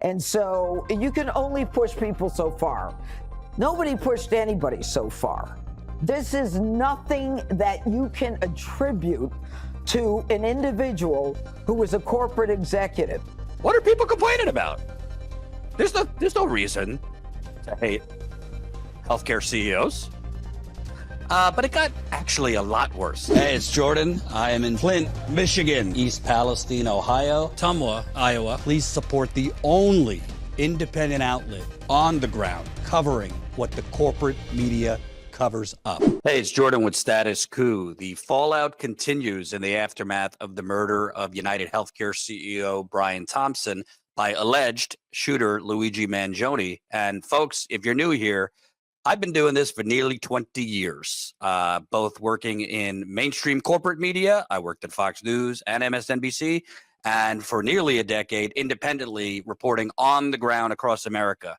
And so you can only push people so far. Nobody pushed anybody so far. This is nothing that you can attribute to an individual who was a corporate executive. What are people complaining about? There's no reason to hate healthcare CEOs. But it got actually a lot worse. Hey, it's Jordan. I am in Flint, Michigan, East Palestine, Ohio, Tumwa, Iowa. Please support the only independent outlet on the ground covering what the corporate media covers up. Hey, it's Jordan with Status Coup. The fallout continues in the aftermath of the murder of UnitedHealthcare CEO Brian Thompson by alleged shooter Luigi Mangione. And folks, if you're new here, I've been doing this for nearly 20 years, both working in mainstream corporate media. I worked at Fox News and MSNBC, and for nearly a decade, independently reporting on the ground across America.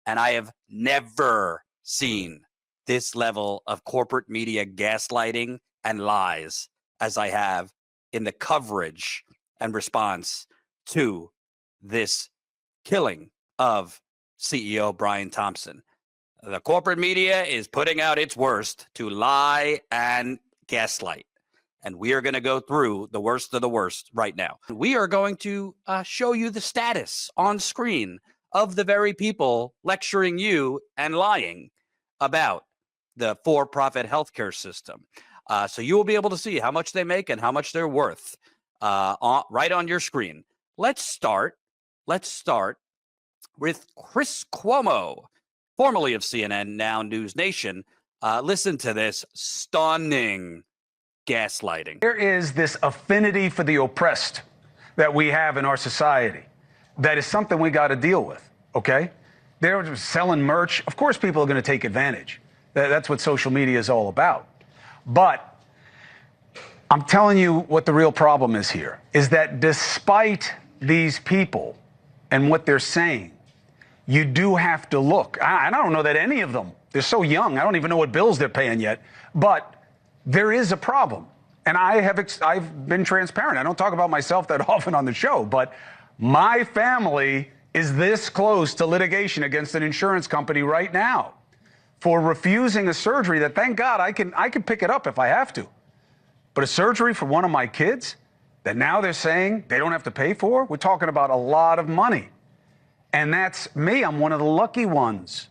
And I have never seen this level of corporate media gaslighting and lies as I have in the coverage and response to this killing of CEO Brian Thompson. The corporate media is putting out its worst to lie and gaslight. And we are going to go through the worst of the worst right now. We are going to show you the status on screen of the very people lecturing you and lying about the for-profit healthcare system. So you will be able to see how much they make and how much they're worth right on your screen. Let's start with Chris Cuomo, formerly of CNN, now News Nation. Listen to this stunning gaslighting. There is this affinity for the oppressed that we have in our society. That is something we got to deal with, okay? They're selling merch. Of course, people are going to take advantage. That's what social media is all about. But I'm telling you what the real problem is here, is that despite these people and what they're saying, you do have to look. I don't know that any of them, they're so young, I don't even know what bills they're paying yet, but there is a problem. And I've been transparent. I don't talk about myself that often on the show, but my family is this close to litigation against an insurance company right now for refusing a surgery that, thank God, I can pick it up if I have to. But a surgery for one of my kids that now they're saying they don't have to pay for, we're talking about a lot of money. And that's me. I'm one of the lucky ones.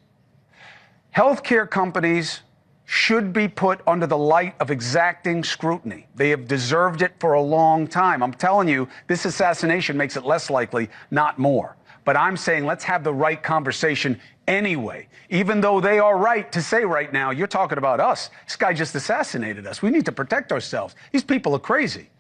Healthcare companies should be put under the light of exacting scrutiny. They have deserved it for a long time. I'm telling you, this assassination makes it less likely, not more. But I'm saying let's have the right conversation anyway, even though they are right to say right now, you're talking about us. This guy just assassinated us. We need to protect ourselves. These people are crazy.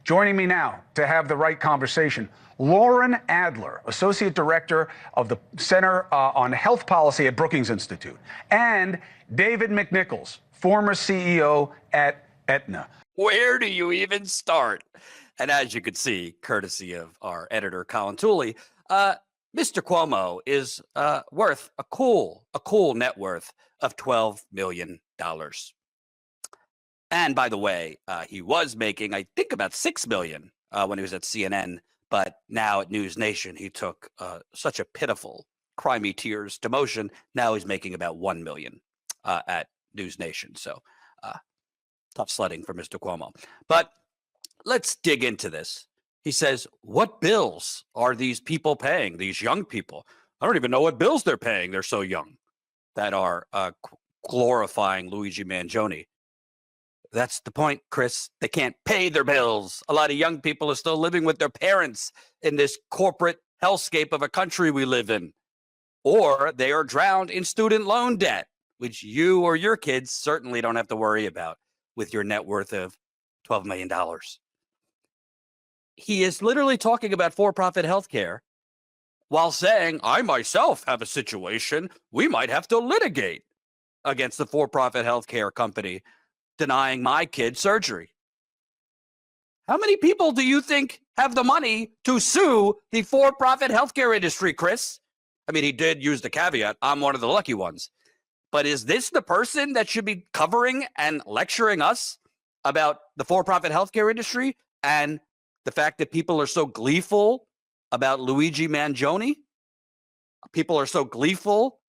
Joining me now to have the right conversation, Lauren Adler, Associate Director of the Center on Health Policy at Brookings Institute, and David McNichols, former CEO at Aetna. Where do you even start? And as you could see, courtesy of our editor, Colin Tooley, Mr. Cuomo is worth a cool net worth of $12 million. And by the way, he was making, I think, about $6 million when he was at CNN. But now at News Nation, he took such a pitiful, cry me tears demotion. Now he's making about $1 million at News Nation. So tough sledding for Mr. Cuomo. But let's dig into this. He says, what bills are these people paying, these young people? I don't even know what bills they're paying. They're so young that are glorifying Luigi Mangione. That's the point, Chris. They can't pay their bills. A lot of young people are still living with their parents in this corporate hellscape of a country we live in. Or they are drowned in student loan debt, which you or your kids certainly don't have to worry about with your net worth of $12 million. He is literally talking about for-profit healthcare while saying, I myself have a situation we might have to litigate against the for-profit healthcare company denying my kid surgery. How many people do you think have the money to sue the for-profit healthcare industry, Chris? I mean, he did use the caveat, I'm one of the lucky ones. But is this the person that should be covering and lecturing us about the for-profit healthcare industry and the fact that people are so gleeful about Luigi Mangione? People are so gleeful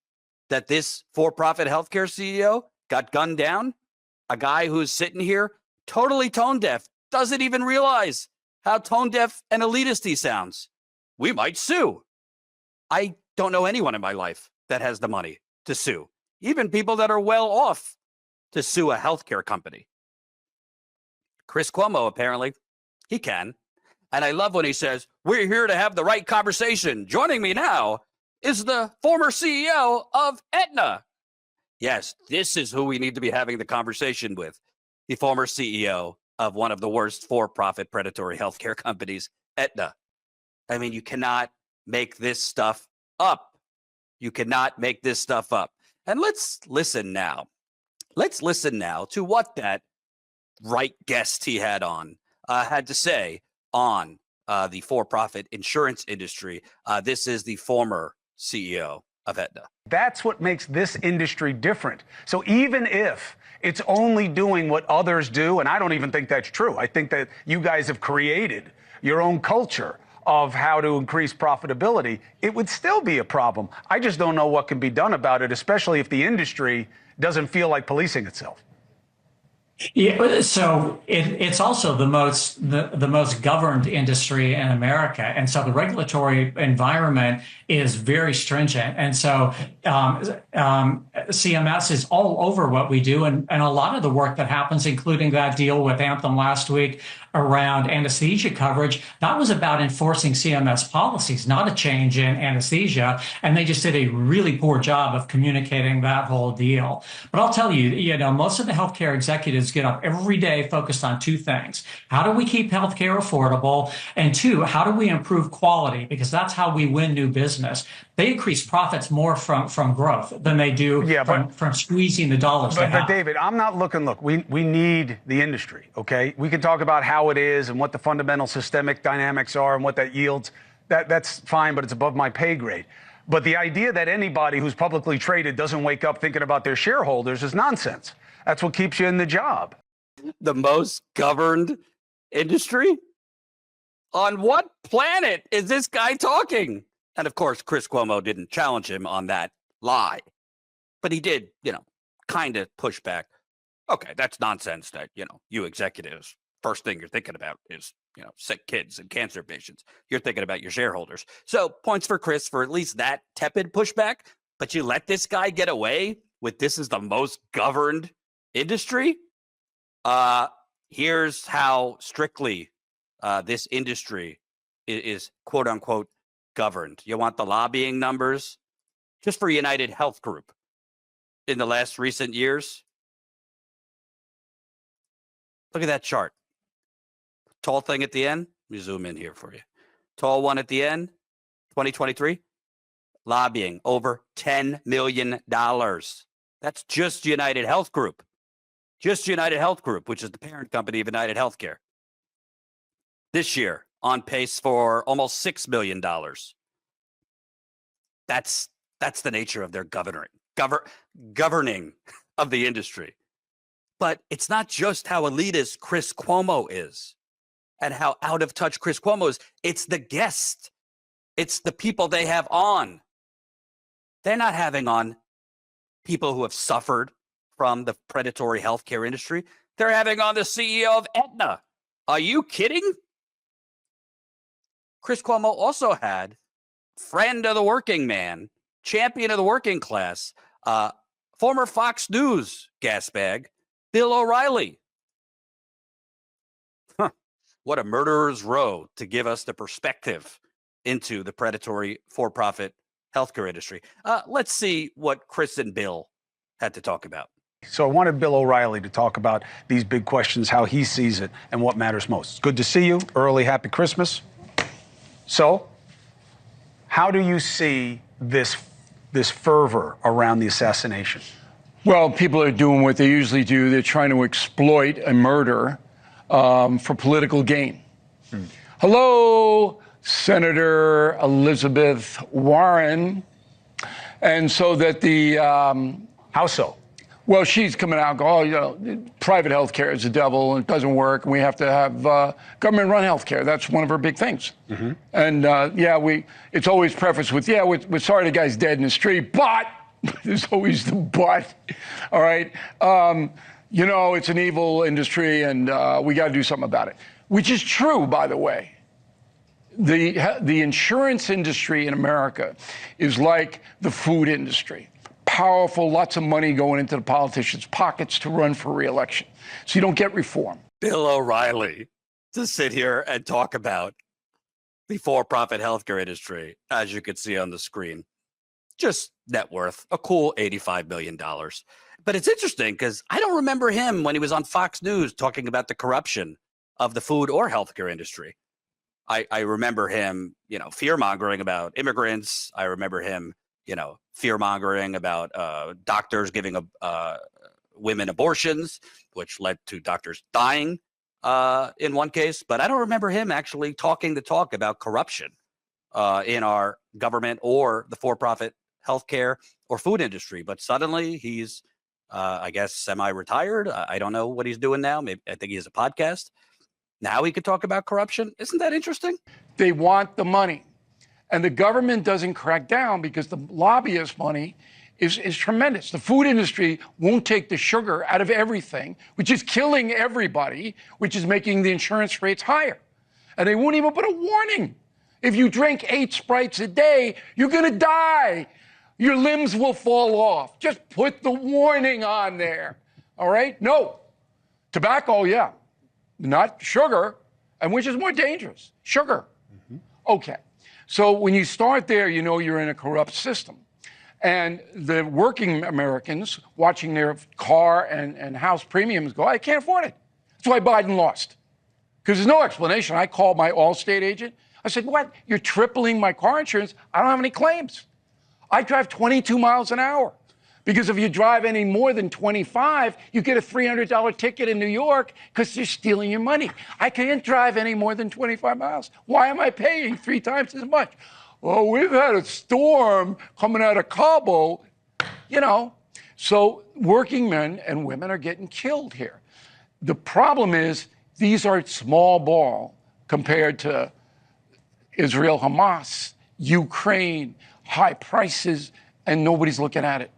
that this for-profit healthcare CEO got gunned down. A guy who's sitting here totally tone deaf, doesn't even realize how tone deaf and elitist he sounds. We might sue. I don't know anyone in my life that has the money to sue, even people that are well off to sue a healthcare company. Chris Cuomo, apparently, he can. And I love when he says, we're here to have the right conversation. Joining me now is the former CEO of Aetna. Yes, this is who we need to be having the conversation with. The former CEO of one of the worst for-profit predatory healthcare companies, Aetna. I mean, you cannot make this stuff up. You cannot make this stuff up. And let's listen now. Let's listen now to what that right guest he had on had to say on the for-profit insurance industry. This is the former CEO of Aetna. That's what makes this industry different. So even if it's only doing what others do, and I don't even think that's true. I think that you guys have created your own culture of how to increase profitability. It would still be a problem. I just don't know what can be done about it, especially if the industry doesn't feel like policing itself. Yeah, so it's also the most governed industry in America, and so the regulatory environment is very stringent, and so CMS is all over what we do, and a lot of the work that happens, including that deal with Anthem last week around anesthesia coverage, that was about enforcing CMS policies, not a change in anesthesia, and they just did a really poor job of communicating that whole deal. But I'll tell you, most of the healthcare executives get up every day focused on two things. How do we keep healthcare affordable? And two, how do we improve quality? Because that's how we win new business. They increase profits more from growth than they do from squeezing the dollars. But David, I'm not looking. Look, we need the industry. Okay, we can talk about how it is and what the fundamental systemic dynamics are and what that yields. That's fine, but it's above my pay grade. But the idea that anybody who's publicly traded doesn't wake up thinking about their shareholders is nonsense. That's what keeps you in the job. The most governed industry? On what planet is this guy talking? And of course, Chris Cuomo didn't challenge him on that lie. But he did, kind of push back. Okay, that's nonsense that, you executives, first thing you're thinking about is, sick kids and cancer patients. You're thinking about your shareholders. So points for Chris for at least that tepid pushback. But you let this guy get away with this is the most governed industry? Here's how strictly this industry is quote unquote governed. You want the lobbying numbers? Just for United Health Group in the last recent years. Look at that chart. Tall thing at the end. Let me zoom in here for you. Tall one at the end, 2023. Lobbying over $10 million. That's just United Health Group. Just United Health Group, which is the parent company of UnitedHealthcare. This year, on pace for almost $6 million. That's the nature of their governing of the industry. But it's not just how elitist Chris Cuomo is and how out of touch Chris Cuomo is. It's the guest. It's the people they have on. They're not having on people who have suffered from the predatory healthcare industry. They're having on the CEO of Aetna. Are you kidding? Chris Cuomo also had friend of the working man, champion of the working class, former Fox News gas bag, Bill O'Reilly. What a murderer's row to give us the perspective into the predatory for-profit healthcare industry. Let's see what Chris and Bill had to talk about. So I wanted Bill O'Reilly to talk about these big questions, how he sees it, and what matters most. It's good to see you. Early happy Christmas. So, how do you see this fervor around the assassination? Well, people are doing what they usually do. They're trying to exploit a murder for political gain. Hello, Senator Elizabeth Warren. And so that the... How so? Well, she's coming out, private health care is the devil and it doesn't work. And we have to have government-run health care. That's one of her big things. Mm-hmm. And it's always prefaced with, we're sorry the guy's dead in the street, but there's always the but. All right. It's an evil industry and we got to do something about it, which is true, by the way. The insurance industry in America is like the food industry. Powerful, lots of money going into the politicians' pockets to run for re-election. So you don't get reform. Bill O'Reilly to sit here and talk about the for-profit healthcare industry, as you can see on the screen. Just net worth, a cool $85 million. But it's interesting because I don't remember him when he was on Fox News talking about the corruption of the food or healthcare industry. I remember him, fear-mongering about immigrants. I remember him, fear-mongering about doctors giving women abortions, which led to doctors dying in one case. But I don't remember him actually talking the talk about corruption in our government or the for-profit healthcare or food industry. But suddenly he's, I guess, semi-retired. I don't know what he's doing now. Maybe I think he has a podcast. Now he could talk about corruption. Isn't that interesting? They want the money. And the government doesn't crack down because the lobbyist money is tremendous. The food industry won't take the sugar out of everything, which is killing everybody, which is making the insurance rates higher. And they won't even put a warning. If you drink 8 Sprites a day, you're going to die. Your limbs will fall off. Just put the warning on there. All right? No. Tobacco, yeah. Not sugar. And which is more dangerous? Sugar. Mm-hmm. Okay. So when you start there, you're in a corrupt system. And the working Americans watching their car and house premiums go, I can't afford it. That's why Biden lost. Because there's no explanation. I called my Allstate agent. I said, what? You're tripling my car insurance? I don't have any claims. I drive 22 miles an hour. Because if you drive any more than 25, you get a $300 ticket in New York because they're stealing your money. I can't drive any more than 25 miles. Why am I paying 3 times as much? Oh, we've had a storm coming out of Cabo, So working men and women are getting killed here. The problem is these are small ball compared to Israel, Hamas, Ukraine, high prices, and nobody's looking at it.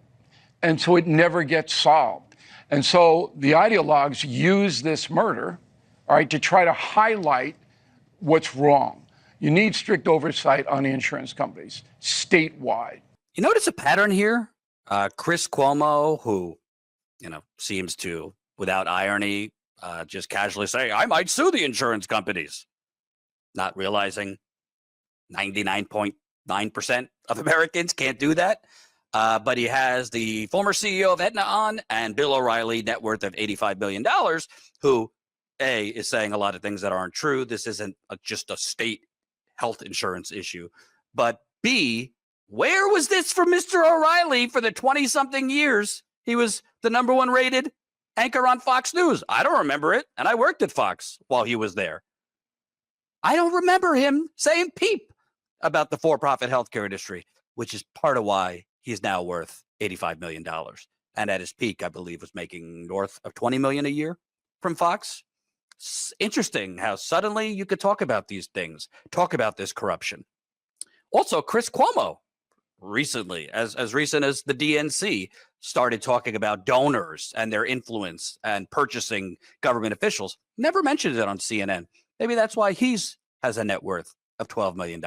And so it never gets solved. And so the ideologues use this murder, all right, to try to highlight what's wrong. You need strict oversight on the insurance companies statewide. You notice a pattern here? Chris Cuomo, who, seems to, without irony, just casually say, I might sue the insurance companies, not realizing 99.9% of Americans can't do that. But he has the former CEO of Aetna on and Bill O'Reilly, net worth of $85 billion, who, A, is saying a lot of things that aren't true. This isn't just a state health insurance issue. But B, where was this for Mr. O'Reilly for the 20-something years he was the #1 rated anchor on Fox News? I don't remember it, and I worked at Fox while he was there. I don't remember him saying peep about the for-profit healthcare industry, which is part of why he's now worth $85 million. And at his peak, I believe, was making north of $20 million a year from Fox. It's interesting how suddenly you could talk about these things, talk about this corruption. Also, Chris Cuomo recently, as recent as the DNC, started talking about donors and their influence and purchasing government officials. Never mentioned it on CNN. Maybe that's why he's has a net worth of $12 million.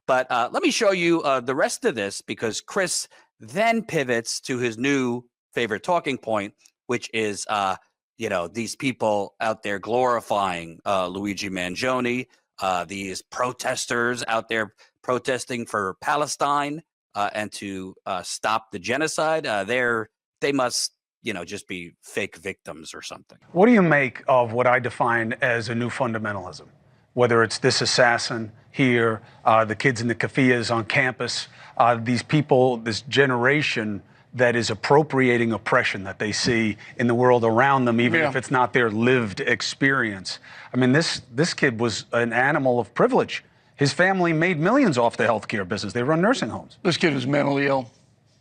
But let me show you the rest of this, because Chris then pivots to his new favorite talking point, which is, these people out there glorifying Luigi Mangione, these protesters out there protesting for Palestine and to stop the genocide. They must, just be fake victims or something. What do you make of what I define as a new fundamentalism? Whether it's this assassin here, the kids in the kafiyas on campus, these people, this generation that is appropriating oppression that they see in the world around them, even if it's not their lived experience. I mean, this kid was an animal of privilege. His family made millions off the healthcare business. They run nursing homes. This kid was mentally ill.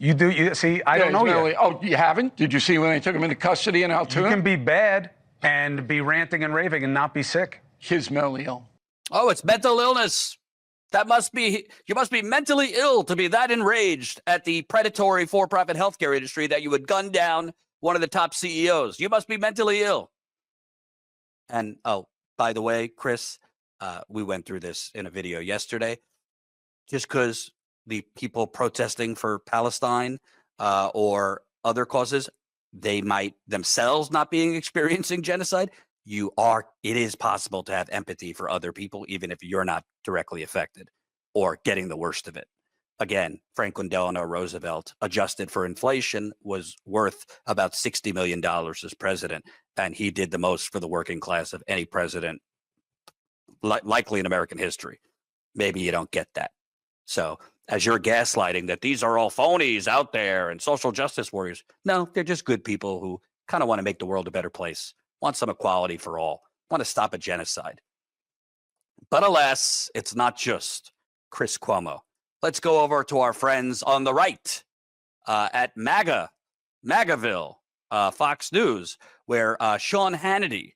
You do. You see, I don't know yet. Oh, you haven't? Did you see when they took him into custody in Altoona? You can be bad and be ranting and raving and not be sick. He's mentally ill. Oh, it's mental illness. You must be mentally ill to be that enraged at the predatory for-profit healthcare industry that you would gun down one of the top CEOs. You must be mentally ill. And, oh, by the way, Chris, we went through this in a video yesterday. Just because the people protesting for Palestine or other causes, they might themselves not being experiencing genocide. It is possible to have empathy for other people, even if you're not directly affected or getting the worst of it. Again, Franklin Delano Roosevelt, adjusted for inflation, was worth about $60 million as president. And he did the most for the working class of any president, likely in American history. Maybe you don't get that. So as you're gaslighting that these are all phonies out there and social justice warriors, no, they're just good people who kind of want to make the world a better place, want some equality for all, want to stop a genocide. But alas, it's not just Chris Cuomo. Let's go over to our friends on the right at MAGAville, Fox News, where Sean Hannity,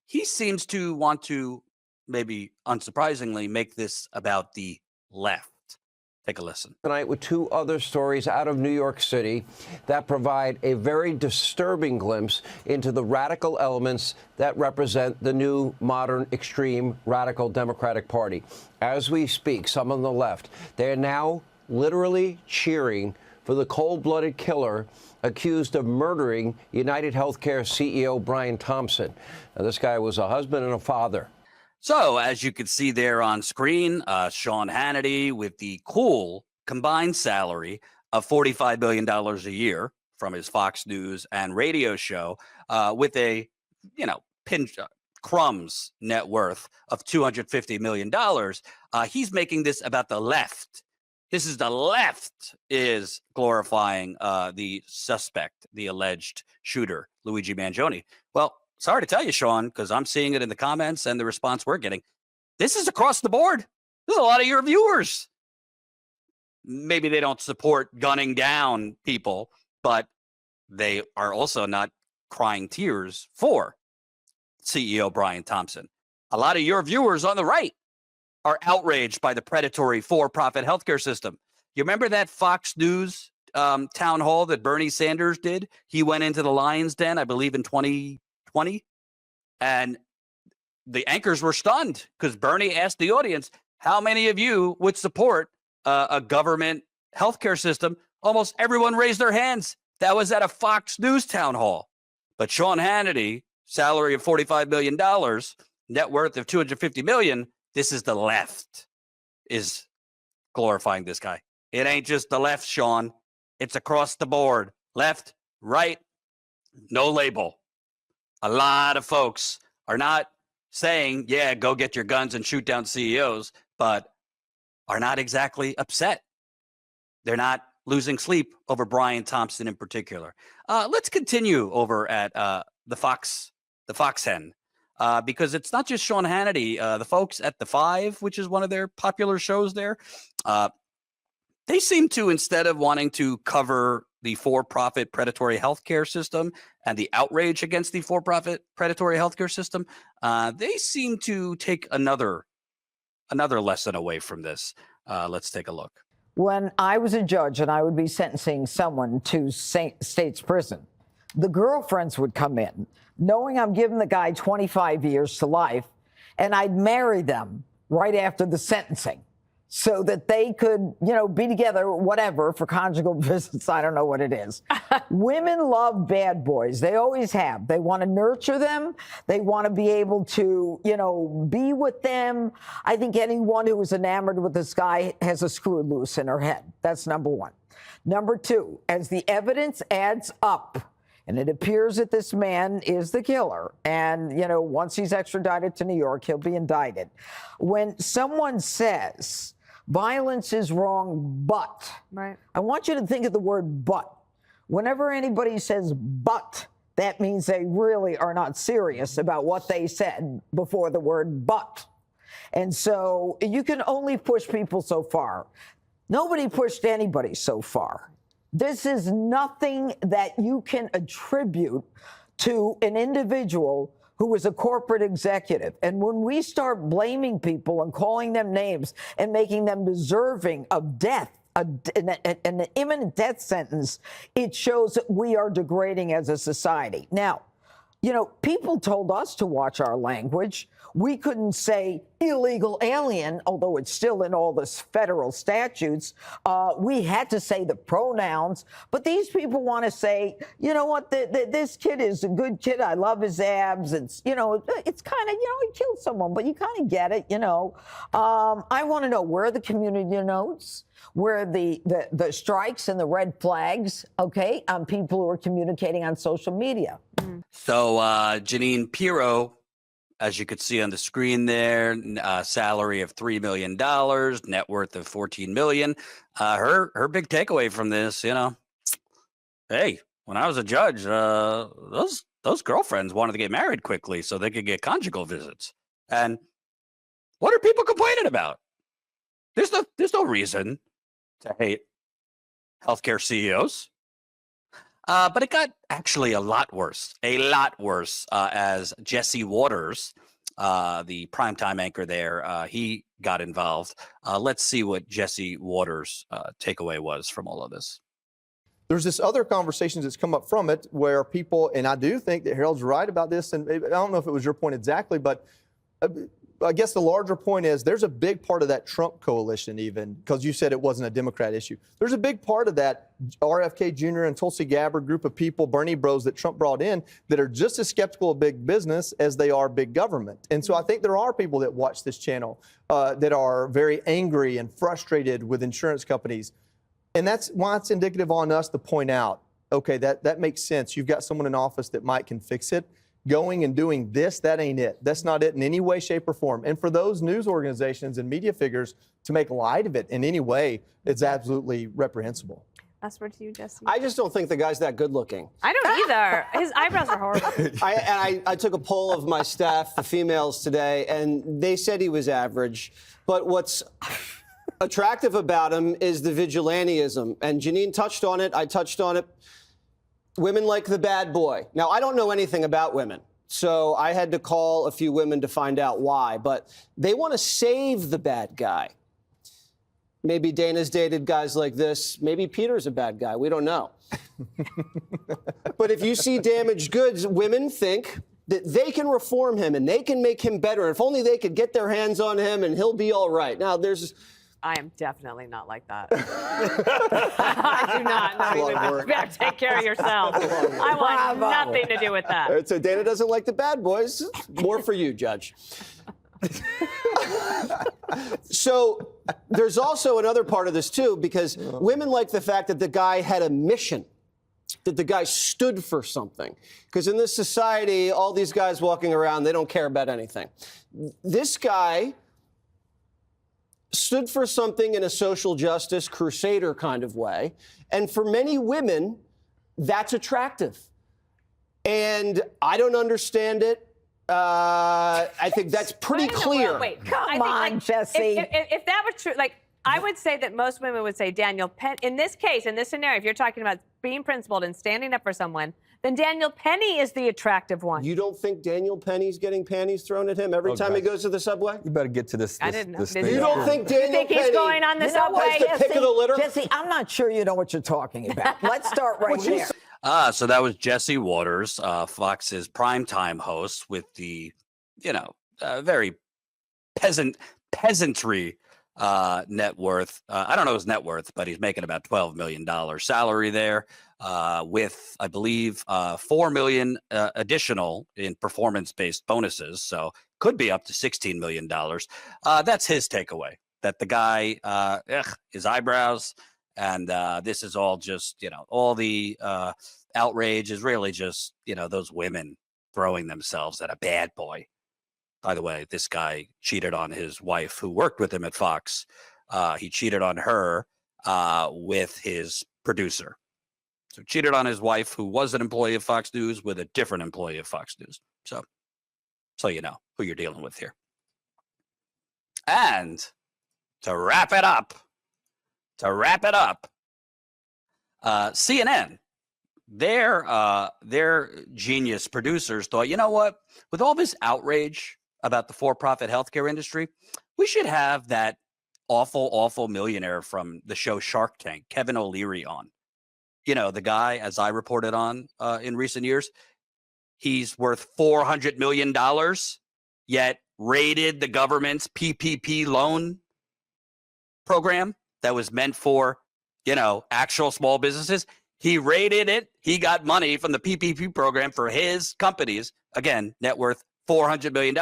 he seems to want to, maybe unsurprisingly, make this about the left. Take a listen. Tonight with two other stories out of New York City that provide a very disturbing glimpse into the radical elements that represent the new modern extreme radical Democratic Party. As we speak, some on the left, they're now literally cheering for the cold-blooded killer accused of murdering UnitedHealthcare CEO Brian Thompson. Now, this guy was a husband and a father. So, as you can see there on screen, Sean Hannity with the cool combined salary of $45 billion a year from his Fox News and radio show, with a, crumbs net worth of $250 million. He's making this about the left. This is the left is glorifying the suspect, the alleged shooter, Luigi Mangione. Well, sorry to tell you, Sean, because I'm seeing it in the comments and the response we're getting. This is across the board. There's a lot of your viewers. Maybe they don't support gunning down people, but they are also not crying tears for CEO Brian Thompson. A lot of your viewers on the right are outraged by the predatory for-profit healthcare system. You remember that Fox News town hall that Bernie Sanders did? He went into the Lion's Den, I believe, in 2020, and the anchors were stunned because Bernie asked the audience, how many of you would support a government healthcare system? Almost everyone raised their hands. That was at a Fox News town hall. But Sean Hannity, salary of $45 million, net worth of $250 million, this is the left is glorifying this guy. It ain't just the left, Sean. It's across the board. Left, right, no label. A lot of folks are not saying, yeah, go get your guns and shoot down CEOs, but are not exactly upset. They're not losing sleep over Brian Thompson in particular. Let's continue over at the Fox Hen, because it's not just Sean Hannity. The folks at The Five, which is one of their popular shows there, they seem to, instead of wanting to cover the for-profit predatory healthcare system and the outrage against the for-profit predatory healthcare system, they seem to take another lesson away from this. Let's take a look. When I was a judge and I would be sentencing someone to state's prison, the girlfriends would come in, knowing I'm giving the guy 25 years to life, and I'd marry them right after the sentencing so that they could, be together, whatever, for conjugal visits. I don't know what it is. Women love bad boys. They always have. They want to nurture them. They want to be able to, be with them. I think anyone who is enamored with this guy has a screw loose in her head. That's number one. Number two, as the evidence adds up, and it appears that this man is the killer, and, once he's extradited to New York, he'll be indicted. When someone says violence is wrong, but, right, I want you to think of the word but. Whenever anybody says but, that means they really are not serious about what they said before the word but. And so you can only push people so far. Nobody pushed anybody so far. This is nothing that you can attribute to an individual who was a corporate executive. And when we start blaming people and calling them names and making them deserving of death, an imminent death sentence, it shows that we are degrading as a society. Now, you know, people told us to watch our language. We couldn't say illegal alien, although it's still in all the federal statutes. We had to say the pronouns. But these people want to say, you know what, this kid is a good kid. I love his abs. It's, you know, it's kind of, you know, he killed someone, but you kind of get it, you know. I want to know where are the community notes, where the strikes and the red flags, okay, on people who are communicating on social media. So Janine Pirro, as you could see on the screen there, salary of $3 million, net worth of $14 million. Her big takeaway from this, you know, hey, when I was a judge, those girlfriends wanted to get married quickly so they could get conjugal visits. And what are people complaining about? There's no reason to hate healthcare CEOs. But it got actually a lot worse, as Jesse Waters, the primetime anchor there, he got involved. Let's see what Jesse Waters' takeaway was from all of this. There's this other conversation that's come up from it where people, and I do think that Harold's right about this, and I don't know if it was your point exactly, but I guess the larger point is there's a big part of that Trump coalition, even because you said it wasn't a Democrat issue. There's a big part of that RFK Jr. and Tulsi Gabbard group of people, Bernie bros that Trump brought in, that are just as skeptical of big business as they are big government. And so I think there are people that watch this channel that are very angry and frustrated with insurance companies. And that's why it's indicative on us to point out, okay, that makes sense. You've got someone in office that can fix it. Going and doing this, that ain't it. That's not it in any way, shape, or form. And for those news organizations and media figures to make light of it in any way, it's absolutely reprehensible. That's word to you, Jesse. I just don't think the guy's that good looking. I don't either. His eyebrows are horrible. I took a poll of my staff, the females today, and they said he was average. But what's attractive about him is the vigilantism. And Janine touched on it. I touched on it. Women like the bad boy. Now, I don't know anything about women, so I had to call a few women to find out why, but they want to save the bad guy. Maybe Dana's dated guys like this. Maybe Peter's a bad guy. We don't know. But if you see damaged goods, women think that they can reform him and they can make him better. If only they could get their hands on him and he'll be all right. Now, I am definitely not like that. I do not. No, you better take care of yourself. I want nothing to do with that. All right, so Dana doesn't like the bad boys. More for you, Judge. So there's also another part of this, too, because women like the fact that the guy had a mission, that the guy stood for something. Because in this society, all these guys walking around, they don't care about anything. This guy stood for something in a social justice crusader kind of way. And for many women, that's attractive. And I don't understand it. I think that's pretty clear. Wait, come on, Jesse. If that were true, like, I would say that most women would say Daniel Penny. In this case, in this scenario, if you're talking about being principled and standing up for someone, then Daniel Penny is the attractive one. You don't think Daniel Penny's getting panties thrown at him every time he goes to the subway? You better get to this. I didn't know. You don't think Daniel Penny he's going on the subway? Has the pick of the litter? Jesse, I'm not sure you know what you're talking about. Let's start right there. So that was Jesse Waters, Fox's primetime host with the, very peasantry net worth. I don't know his net worth, but he's making about $12 million salary there, with, I believe, $4 million additional in performance-based bonuses. So could be up to $16 million. That's his takeaway, that the guy, his eyebrows, and this is all just, all the outrage is really just, those women throwing themselves at a bad boy. By the way, this guy cheated on his wife who worked with him at Fox. He cheated on her with his producer. So cheated on his wife who was an employee of Fox News with a different employee of Fox News. So you know who you're dealing with here. And to wrap it up, to wrap it up, CNN, their genius producers thought, you know what? With all this outrage about the for-profit healthcare industry, we should have that awful millionaire from the show Shark Tank, Kevin O'Leary, on. You know, the guy, as I reported on in recent years, he's worth $400 million, yet raided the government's PPP loan program that was meant for, you know, actual small businesses. He raided it. He got money from the PPP program for his companies. Again, net worth $400 million.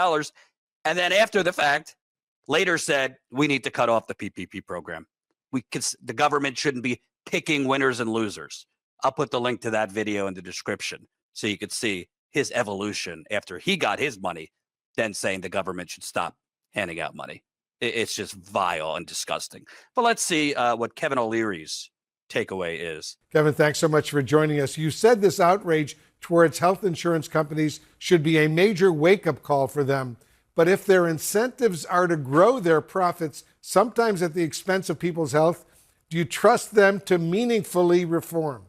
And then after the fact, later said, we need to cut off the PPP program. The government shouldn't be picking winners and losers. I'll put the link to that video in the description so you could see his evolution after he got his money, then saying the government should stop handing out money. It's just vile and disgusting. But let's see what Kevin O'Leary's takeaway is. Kevin, thanks so much for joining us. You said this outrage towards health insurance companies should be a major wake-up call for them. But if their incentives are to grow their profits, sometimes at the expense of people's health, do you trust them to meaningfully reform?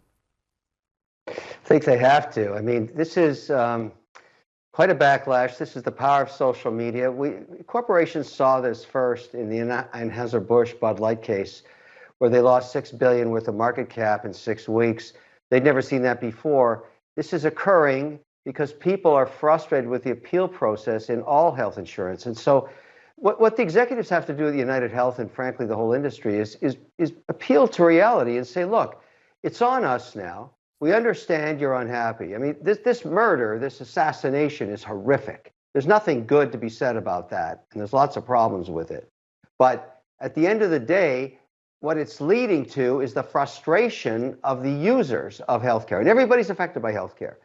I think they have to. I mean, this is quite a backlash. This is the power of social media. Corporations saw this first in the Anheuser-Busch Bud Light case, where they lost $6 billion worth of market cap in 6 weeks. They'd never seen that before. This is occurring because people are frustrated with the appeal process in all health insurance. And so what the executives have to do with UnitedHealth and frankly the whole industry is appeal to reality and say, look, it's on us now. We understand you're unhappy. I mean, this murder, this assassination is horrific. There's nothing good to be said about that, and there's lots of problems with it. But at the end of the day, what it's leading to is the frustration of the users of healthcare, and everybody's affected by healthcare.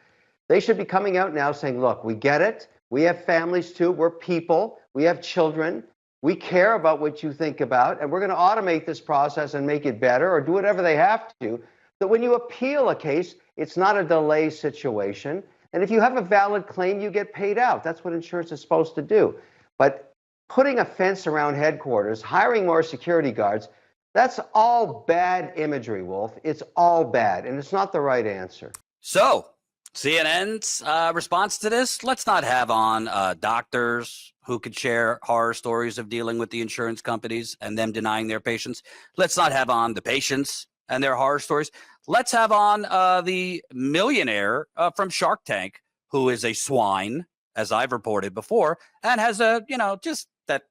They should be coming out now saying, look, we get it. We have families too. We're people. We have children. We care about what you think about, and we're going to automate this process and make it better or do whatever they have to. That when you appeal a case, it's not a delay situation. And if you have a valid claim, you get paid out. That's what insurance is supposed to do. But putting a fence around headquarters, hiring more security guards, that's all bad imagery, Wolf. It's all bad, and it's not the right answer. So, CNN's response to this, let's not have on doctors who could share horror stories of dealing with the insurance companies and them denying their patients. Let's not have on the patients and their horror stories. Let's have on the millionaire from Shark Tank, who is a swine, as I've reported before, and has a, you know, just that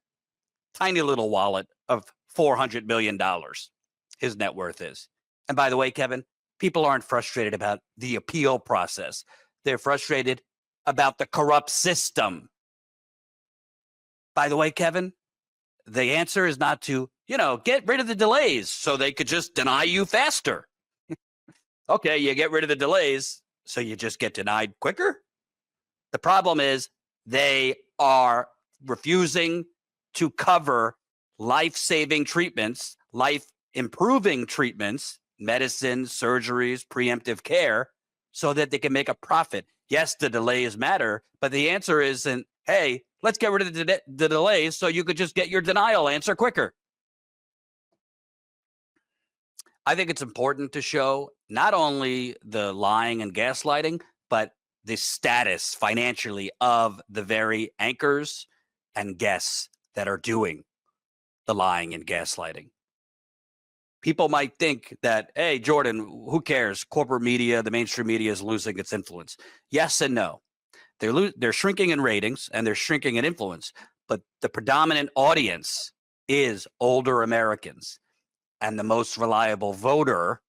tiny little wallet of $400 million. His net worth is. And by the way, Kevin, people aren't frustrated about the appeal process. They're frustrated about the corrupt system. By the way, Kevin, the answer is not to, you know, get rid of the delays so they could just deny you faster. Okay, you get rid of the delays so you just get denied quicker. The problem is they are refusing to cover life-saving treatments, life-improving treatments, medicines, surgeries, preemptive care, so that they can make a profit. Yes, the delays matter, but the answer isn't, hey, let's get rid of the delays so you could just get your denial answer quicker. I think it's important to show not only the lying and gaslighting, but the status financially of the very anchors and guests that are doing the lying and gaslighting. People might think that, hey, Jordan, who cares? Corporate media, the mainstream media is losing its influence. Yes and no. They're shrinking in ratings and they're shrinking in influence, but the predominant audience is older Americans. And the most reliable voter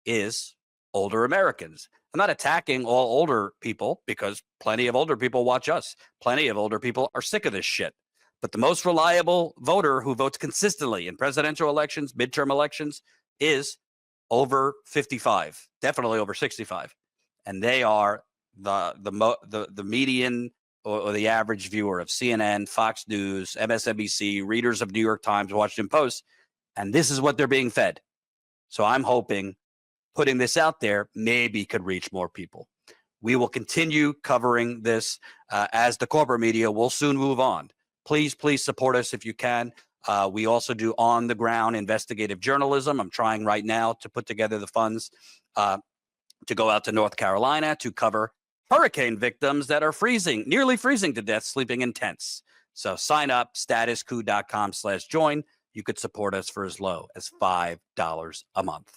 is older Americans. I'm not attacking all older people because plenty of older people watch us. Plenty of older people are sick of this shit. But the most reliable voter who votes consistently in presidential elections, midterm elections, is over 55, definitely over 65. And they are the median or the average viewer of CNN, Fox News, MSNBC, readers of New York Times, Washington Post. And this is what they're being fed. So I'm hoping putting this out there maybe could reach more people. We will continue covering this as the corporate media will soon move on. Please support us if you can. We also do on-the-ground investigative journalism. I'm trying right now to put together the funds to go out to North Carolina to cover hurricane victims that are nearly freezing to death, sleeping in tents. So sign up, statuscoup.com/join. You could support us for as low as $5 a month.